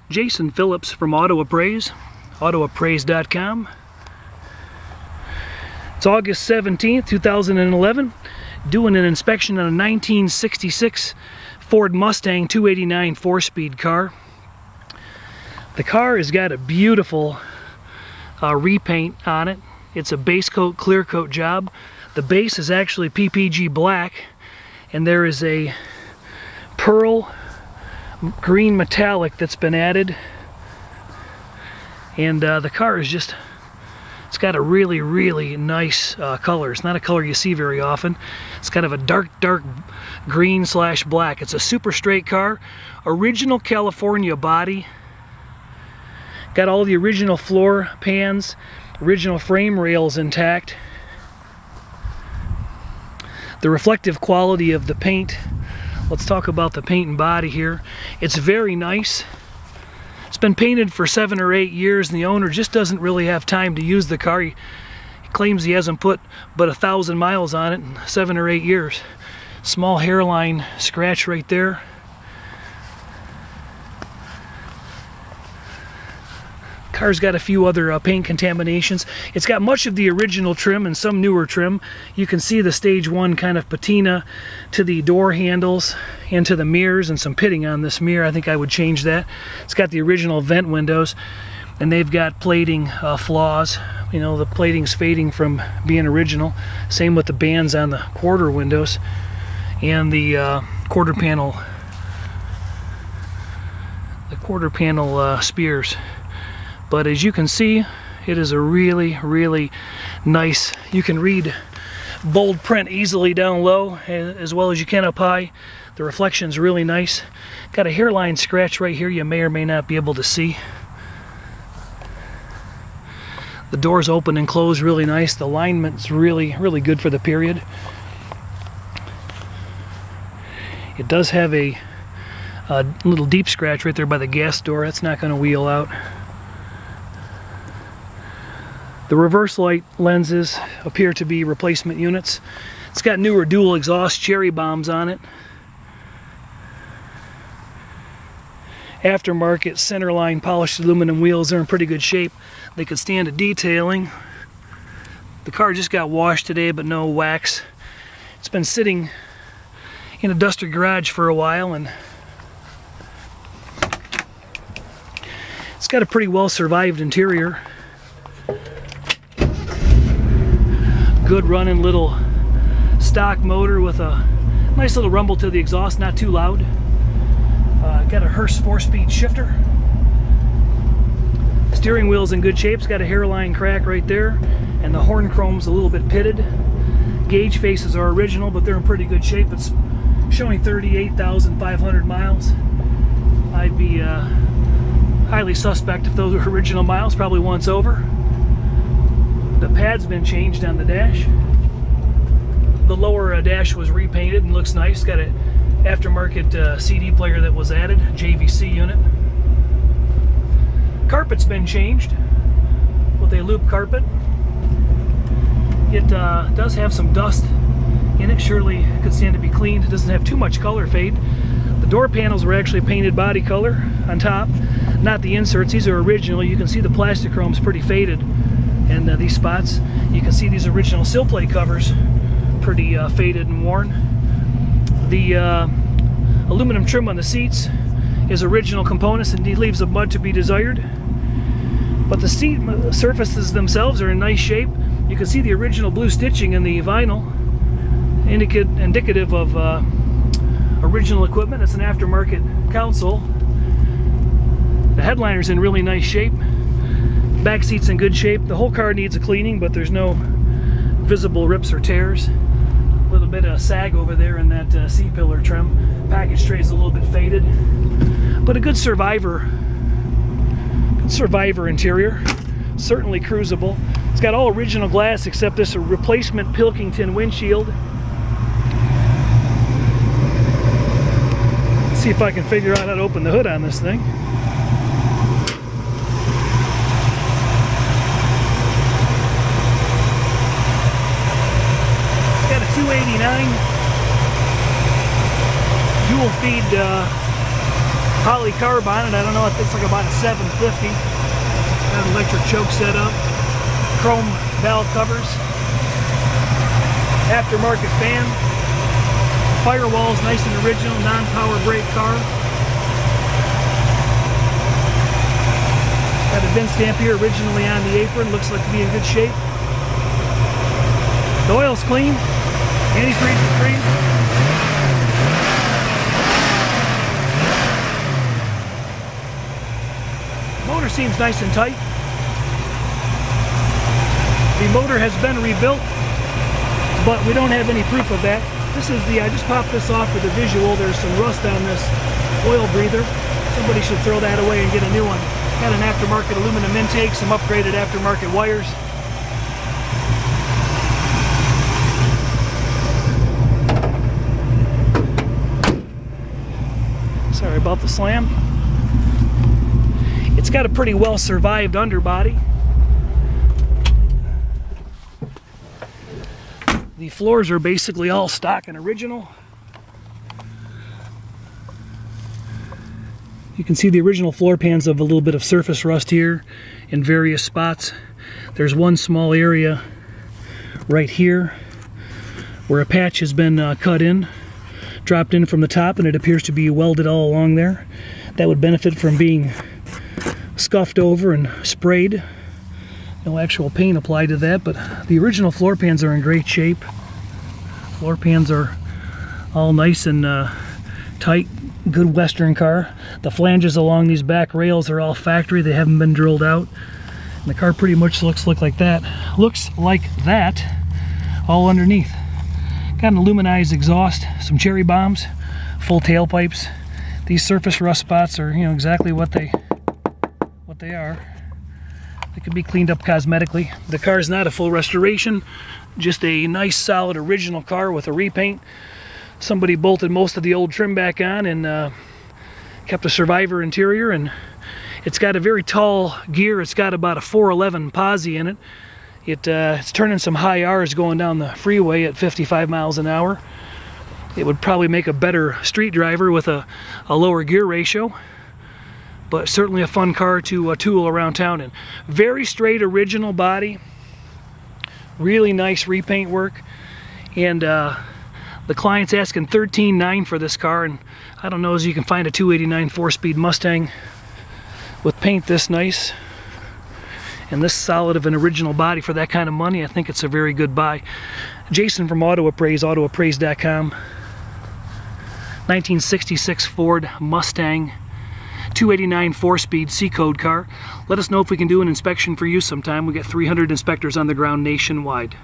Jason Phillips from Auto Appraise, autoappraise.com. It's August 17th, 2011. Doing an inspection on a 1966 Ford Mustang 289 4-speed car. The car has got a beautiful repaint on it. It's a base coat, clear coat job. The base is actually PPG black, and there is a pearl green metallic that's been added. And the car is just, it's got a really, really nice color. It's not a color you see very often. It's kind of a dark green / black. It's a super straight car. Original California body. Got all the original floor pans, original frame rails intact. The reflective quality of the paint. Let's talk about the paint and body here. It's very nice. It's been painted for 7 or 8 years, and the owner just doesn't really have time to use the car. He claims he hasn't put but 1,000 miles on it in 7 or 8 years. Small hairline scratch right there. Car's got a few other paint contaminations. It's got much of the original trim and some newer trim. You can see the stage 1 kind of patina to the door handles and to the mirrors, and some pitting on this mirror. I think I would change that. It's got the original vent windows, and they've got plating flaws. You know, the plating's fading from being original. Same with the bands on the quarter windows and the quarter panel spears. But as you can see, it is a really, really nice, you can read bold print easily down low as well as you can up high. The reflection's really nice. Got a hairline scratch right here you may or may not be able to see. The doors open and close really nice. The alignment's really, really good for the period. It does have a little deep scratch right there by the gas door. That's not going to wheel out. The reverse light lenses appear to be replacement units. It's got newer dual exhaust cherry bombs on it. Aftermarket centerline polished aluminum wheels are in pretty good shape. They could stand a detailing. The car just got washed today, but no wax. It's been sitting in a duster garage for a while, and it's got a pretty well survived interior. Good running little stock motor with a nice little rumble to the exhaust, not too loud. Got a Hearst 4-speed shifter. Steering wheel's in good shape. It's got a hairline crack right there, and the horn chrome's a little bit pitted. Gauge faces are original, but they're in pretty good shape. It's showing 38,500 miles. I'd be highly suspect if those were original miles, probably once over. The pad's been changed on the dash. The lower dash was repainted and looks nice. Got an aftermarket CD player that was added, JVC unit. Carpet's been changed with a loop carpet. It does have some dust in it. Surely could stand to be cleaned. It doesn't have too much color fade. The door panels were actually painted body color on top, not the inserts. These are original. You can see the plastic chrome's pretty faded. And these spots, you can see these original sill plate covers, pretty faded and worn. The aluminum trim on the seats is original components and leaves a mud to be desired. But the seat surfaces themselves are in nice shape. You can see the original blue stitching in the vinyl, indicative of original equipment. It's an aftermarket console. The headliner's in really nice shape. Back seat's in good shape. The whole car needs a cleaning, but there's no visible rips or tears. A little bit of sag over there in that C-pillar trim. Package tray's a little bit faded, but a good survivor interior. Certainly cruisable. It's got all original glass except this replacement Pilkington windshield. Let's see if I can figure out how to open the hood on this thing. Got a 289 dual feed poly carb on it. I don't know if it's like about a 750. Got an electric choke set up. Chrome valve covers. Aftermarket fan. Firewall's nice and original, non-power brake car. Got a VIN stamp here originally on the apron. Looks like to be in good shape. The oil's clean. Antifreeze is free. Motor seems nice and tight. The motor has been rebuilt, but we don't have any proof of that. This is the, I just popped this off for the visual. There's some rust on this oil breather. Somebody should throw that away and get a new one. Got an aftermarket aluminum intake, some upgraded aftermarket wires. Sorry about the slam. It's got a pretty well survived underbody. The floors are basically all stock and original. You can see the original floor pans of a little bit of surface rust here in various spots. There's one small area right here where a patch has been cut in, dropped in from the top, and it appears to be welded all along there. That would benefit from being scuffed over and sprayed. No actual paint applied to that, but the original floor pans are in great shape. Floor pans are all nice and tight, good Western car. The flanges along these back rails are all factory. They haven't been drilled out. And the car pretty much looks like that. Looks like that all underneath. Got an aluminized exhaust, some cherry bombs, full tailpipes. These surface rust spots are, you know, exactly what they are. It can be cleaned up cosmetically. The car is not a full restoration, just a nice solid original car with a repaint. Somebody bolted most of the old trim back on and kept a survivor interior, and it's got a very tall gear. It's got about a 411 posi in it. It's turning some high R's going down the freeway at 55 miles an hour. It would probably make a better street driver with a lower gear ratio, but certainly a fun car to tool around town in. Very straight original body, really nice repaint work, and the client's asking $13,900 for this car, and I don't know as you can find a 289 4-speed Mustang with paint this nice and this solid of an original body for that kind of money. I think it's a very good buy. Jason from Auto Appraise, autoappraise.com. 1966 Ford Mustang, 289 4-speed C-code car. Let us know if we can do an inspection for you sometime. We got 300 inspectors on the ground nationwide.